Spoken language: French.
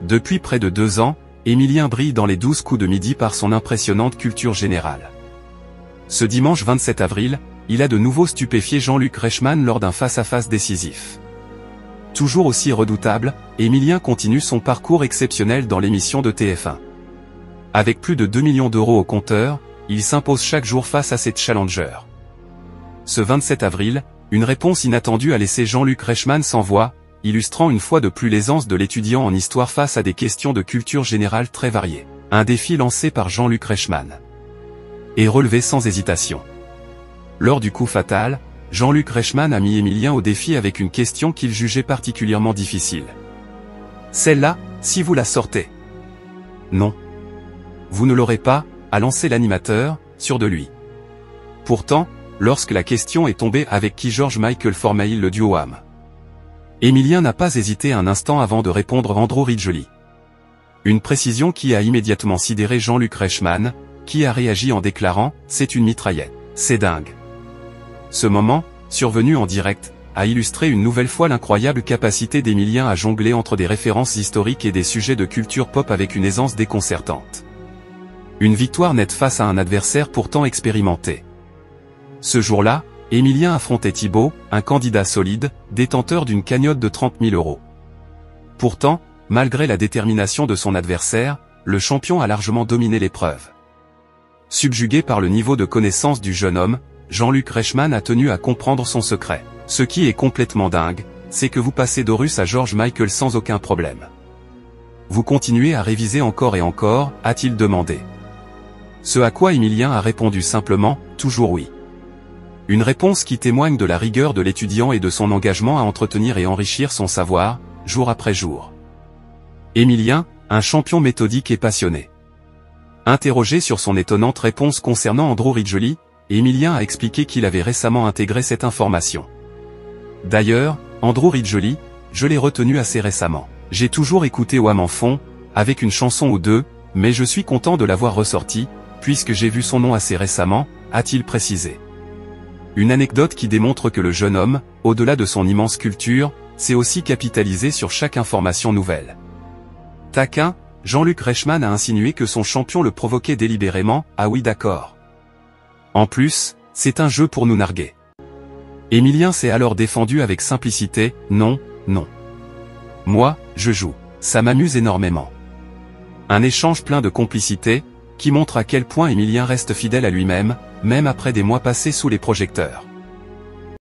Depuis près de 2 ans, Émilien brille dans les 12 coups de midi par son impressionnante culture générale. Ce dimanche 27 avril, il a de nouveau stupéfié Jean-Luc Reichmann lors d'un face-à-face décisif. Toujours aussi redoutable, Émilien continue son parcours exceptionnel dans l'émission de TF1. Avec plus de 2 millions d'euros au compteur, il s'impose chaque jour face à ses challengers. Ce 27 avril, une réponse inattendue a laissé Jean-Luc Reichmann sans voix, illustrant une fois de plus l'aisance de l'étudiant en histoire face à des questions de culture générale très variées. Un défi lancé par Jean-Luc Reichmann. Et relevé sans hésitation. Lors du coup fatal, Jean-Luc Reichmann a mis Émilien au défi avec une question qu'il jugeait particulièrement difficile. Celle-là, si vous la sortez. Non. Vous ne l'aurez pas, a lancé l'animateur, sûr de lui. Pourtant, lorsque la question est tombée avec qui George Michael forme-t-il le duo âme, Émilien n'a pas hésité un instant avant de répondre Andrew Ridgeley. Une précision qui a immédiatement sidéré Jean-Luc Reichmann, qui a réagi en déclarant « C'est une mitraillette, c'est dingue ». Ce moment, survenu en direct, a illustré une nouvelle fois l'incroyable capacité d'Émilien à jongler entre des références historiques et des sujets de culture pop avec une aisance déconcertante. Une victoire nette face à un adversaire pourtant expérimenté. Ce jour-là, Émilien affrontait Thibaut, un candidat solide, détenteur d'une cagnotte de 30 000 euros. Pourtant, malgré la détermination de son adversaire, le champion a largement dominé l'épreuve. Subjugué par le niveau de connaissance du jeune homme, Jean-Luc Reichmann a tenu à comprendre son secret. Ce qui est complètement dingue, c'est que vous passez d'Horus à George Michael sans aucun problème. Vous continuez à réviser encore et encore, a-t-il demandé. Ce à quoi Émilien a répondu simplement, toujours oui. Une réponse qui témoigne de la rigueur de l'étudiant et de son engagement à entretenir et enrichir son savoir, jour après jour. Émilien, un champion méthodique et passionné. Interrogé sur son étonnante réponse concernant Andrew Ridgeley, Émilien a expliqué qu'il avait récemment intégré cette information. D'ailleurs, Andrew Ridgeley, je l'ai retenu assez récemment. J'ai toujours écouté Wham en fond, avec une chanson ou deux, mais je suis content de l'avoir ressorti, puisque j'ai vu son nom assez récemment, a-t-il précisé. Une anecdote qui démontre que le jeune homme, au-delà de son immense culture, sait aussi capitaliser sur chaque information nouvelle. Taquin, Jean-Luc Reichmann a insinué que son champion le provoquait délibérément, ah oui d'accord. En plus, c'est un jeu pour nous narguer. Émilien s'est alors défendu avec simplicité, non, non. Moi, je joue, ça m'amuse énormément. Un échange plein de complicité, qui montre à quel point Émilien reste fidèle à lui-même, même après des mois passés sous les projecteurs.